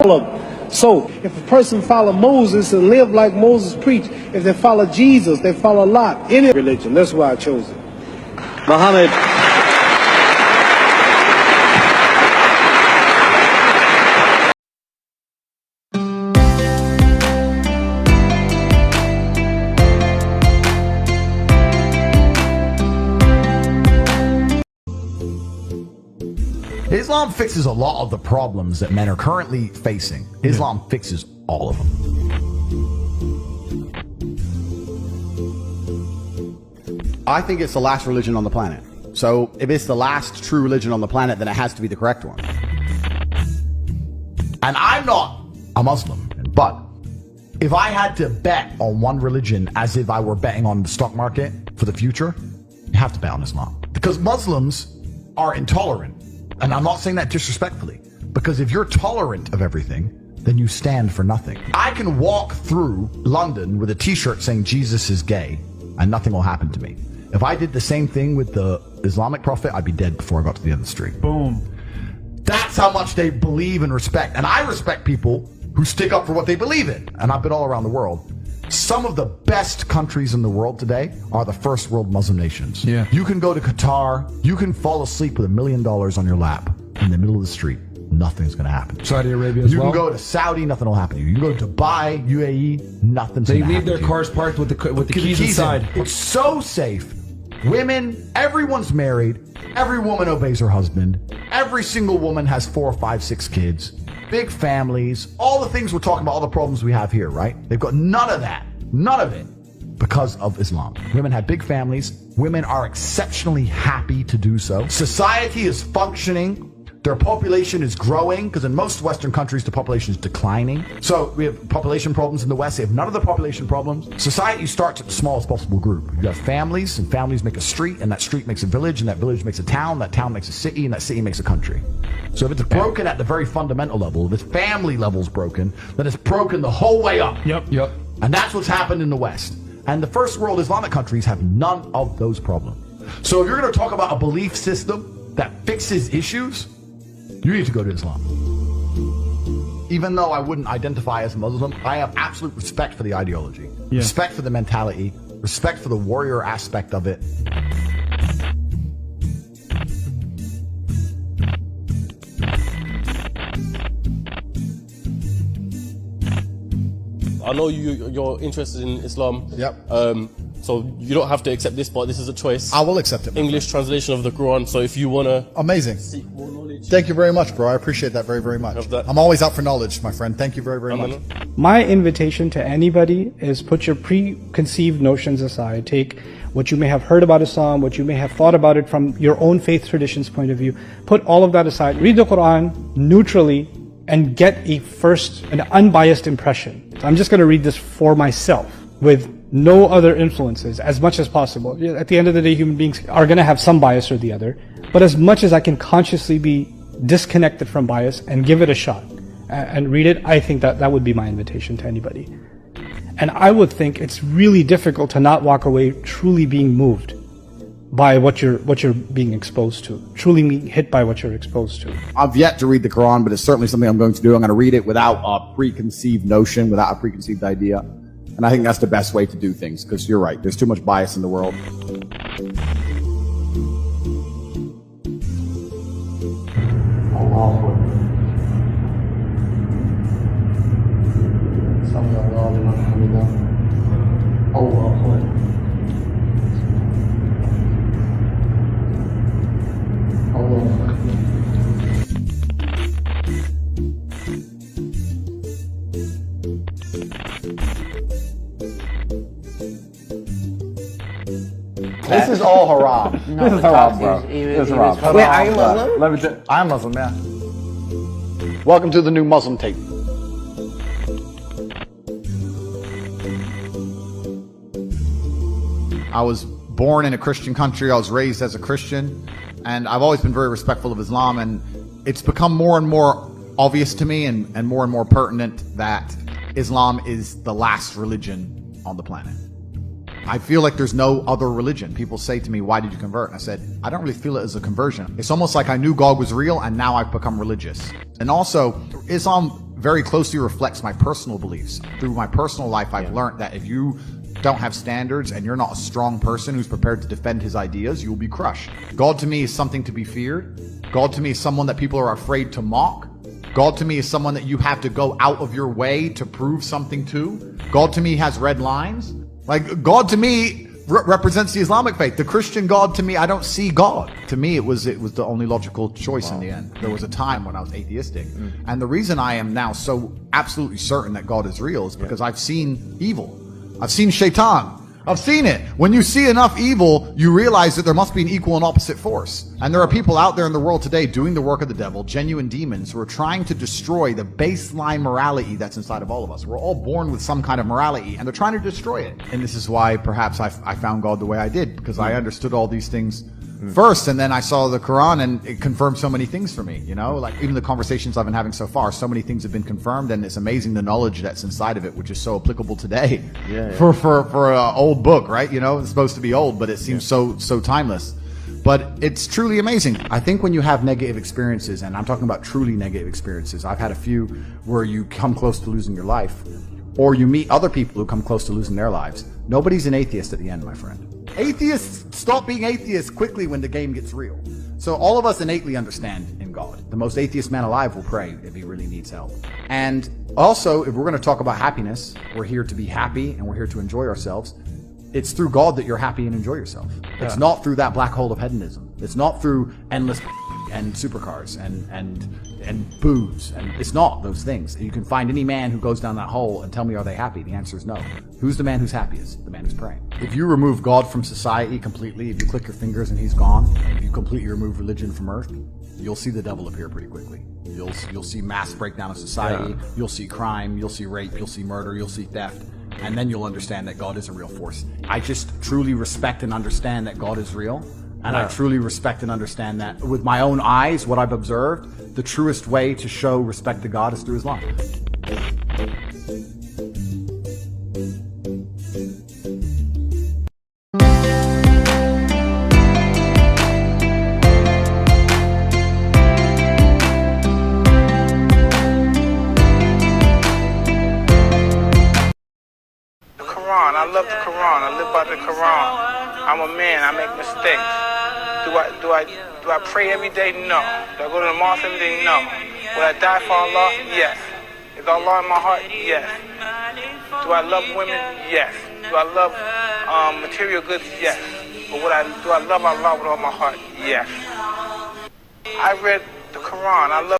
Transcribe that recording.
So if a person follow Moses and live like Moses preached, if they follow Jesus, they follow Lot, any religion. That's why I chose it. Muhammad. Islam fixes a lot of the problems that men are currently facing. Islam fixes all of them. I think it's the last religion on the planet. So if it's the last true religion on the planet, then it has to be the correct one. And I'm not a Muslim, but if I had to bet on one religion as if I were betting on the stock market for the future, you have to bet on Islam. Because Muslims are intolerant. And I'm not saying that disrespectfully, because if you're tolerant of everything, then you stand for nothing. I can walk through London with a t-shirt saying Jesus is gay and nothing will happen to me. If I did the same thing with the Islamic prophet, I'd be dead before I got to the end of the street. Boom. That's how much they believe and respect. And I respect people who stick up for what they believe in. And I've been all around the world. Some of the best countries in the world today are the first world Muslim nations. Yeah. You can go to Qatar, you can fall asleep with $1 million on your lap in the middle of the street. Nothing's going to happen. Saudi Arabia as well. You can go to Saudi, nothing will happen to you. You can go to Dubai, UAE, nothing's They going to happen leave their to you. cars parked with the keys inside. It's so safe. Women, everyone's married. Every woman obeys her husband. Every single woman has 4, 5, 6 kids. Big families. All the things we're talking about, all the problems we have here, right? They've got none of that. None of it. Because of Islam. Women have big families. Women are exceptionally happy to do so. Society is functioning. Their population is growing, because in most Western countries, the population is declining. So we have population problems in the West. They have none of the population problems. Society starts at the smallest possible group. You have families, and families make a street, and that street makes a village, and that village makes a town, that town makes a city, and that city makes a country. So if it's broken at the very fundamental level, if its family level's broken, then it's broken the whole way up. Yep. And that's what's happened in the West. And the first world Islamic countries have none of those problems. So if you're going to talk about a belief system that fixes issues, you need to go to Islam. Even though I wouldn't identify as a Muslim, I have absolute respect for the ideology, respect for the mentality, respect for the warrior aspect of it. I know you're interested in Islam. Yep. So you don't have to accept this, but this is a choice. I will accept it. English translation of the Quran. So if you wanna Amazing. seek more knowledge, Thank you very much, bro. I appreciate that very, very much. Of that. I'm always out for knowledge, my friend. Thank you very, very much. My invitation to anybody is put your preconceived notions aside. Take what you may have heard about Islam, what you may have thought about it from your own faith tradition's point of view. Put all of that aside. Read the Quran neutrally and get an unbiased impression. So I'm just going to read this for myself with no other influences as much as possible. At the end of the day, human beings are going to have some bias or the other, but as much as I can consciously be disconnected from bias and give it a shot and read it, I think that would be my invitation to anybody. And I would think it's really difficult to not walk away truly being moved by what you're being exposed to, truly being hit by what you're exposed to. I've yet to read the Quran, but it's certainly something I'm going to do. I'm going to read it without a preconceived notion, without a preconceived idea. And I think that's the best way to do things, because you're right. There's too much bias in the world. This is all haram. No, this is haram, bro. This is haram. Wait, are you Muslim? I'm Muslim, yeah. Welcome to the new Muslim tape. I was born in a Christian country. I was raised as a Christian, and I've always been very respectful of Islam, and it's become more and more obvious to me and more pertinent that Islam is the last religion on the planet. I feel like there's no other religion. People say to me, why did you convert? And I said, I don't really feel it as a conversion. It's almost like I knew God was real and now I've become religious. And also, Islam very closely reflects my personal beliefs. Through my personal life, I've learned that if you don't have standards and you're not a strong person who's prepared to defend his ideas, you'll be crushed. God to me is something to be feared. God to me is someone that people are afraid to mock. God to me is someone that you have to go out of your way to prove something to. God to me has red lines. Like, God to me represents the Islamic faith. The Christian God to me, I don't see God. To me, it was the only logical choice in the end. There was a time when I was atheistic. And the reason I am now so absolutely certain that God is real is because I've seen evil. I've seen shaitan. I've seen it. When you see enough evil, you realize that there must be an equal and opposite force. And there are people out there in the world today doing the work of the devil, genuine demons, who are trying to destroy the baseline morality that's inside of all of us. We're all born with some kind of morality, and they're trying to destroy it. And this is why perhaps I found God the way I did, because I understood all these things first, and then I saw the Quran, and it confirmed so many things for me, you know? Like, even the conversations I've been having so far, so many things have been confirmed, and it's amazing the knowledge that's inside of it, which is so applicable today. For an old book, right? You know, it's supposed to be old, but it seems so timeless. But it's truly amazing. I think when you have negative experiences, and I'm talking about truly negative experiences, I've had a few where you come close to losing your life, or you meet other people who come close to losing their lives. Nobody's an atheist at the end, my friend. Atheists stop being atheists quickly when the game gets real. So all of us innately understand in God. The most atheist man alive will pray if he really needs help. And also, if we're going to talk about happiness, we're here to be happy and we're here to enjoy ourselves. It's through God that you're happy and enjoy yourself. It's not through that black hole of hedonism. It's not through endless and supercars and booze. And it's not those things. You can find any man who goes down that hole and tell me, are they happy? The answer is no. Who's the man who's happiest? The man who's praying. If you remove God from society completely, if you click your fingers and he's gone, if you completely remove religion from earth, you'll see the devil appear pretty quickly. You'll see mass breakdown of society. You'll see crime. You'll see rape. You'll see murder. You'll see theft. And then you'll understand that God is a real force. I just truly respect and understand that God is real. And I truly respect and understand that with my own eyes, what I've observed, the truest way to show respect to God is through Islam. I love the Quran. I live by the Quran. I'm a man. I make mistakes. Do I pray every day? No. Do I go to the mosque every day? No. Will I die for Allah? Yes. Is Allah in my heart? Yes. Do I love women? Yes. Do I love material goods? Yes. But do I love Allah with all my heart? Yes. I read the Quran. I love